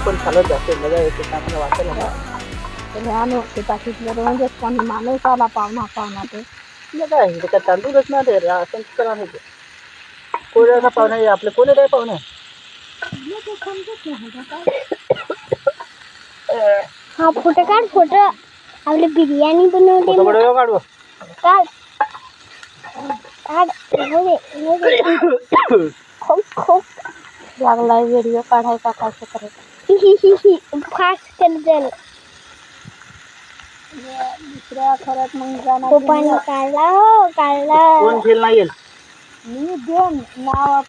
पण चालत जाते मजा येते आपण वाचायला म्हणजे कोणी माणूस आला पाहुणा ते काय त्याच्यात तांदूळच ना ते संस्कार आहे कोणाचा पाहुणा आहे आपले कोणी काय पाहुणे हा फोटो काढ फोटो आपली बिर्याणी बनवली काढू काढ काढ खूप लागलाय व्हिडिओ काढायचा कसं करायचं फास्ट कर जल दुसऱ्या खरंच मग जाणार काढला हो काढला कोण खेळ नाही येईल मी देन नाव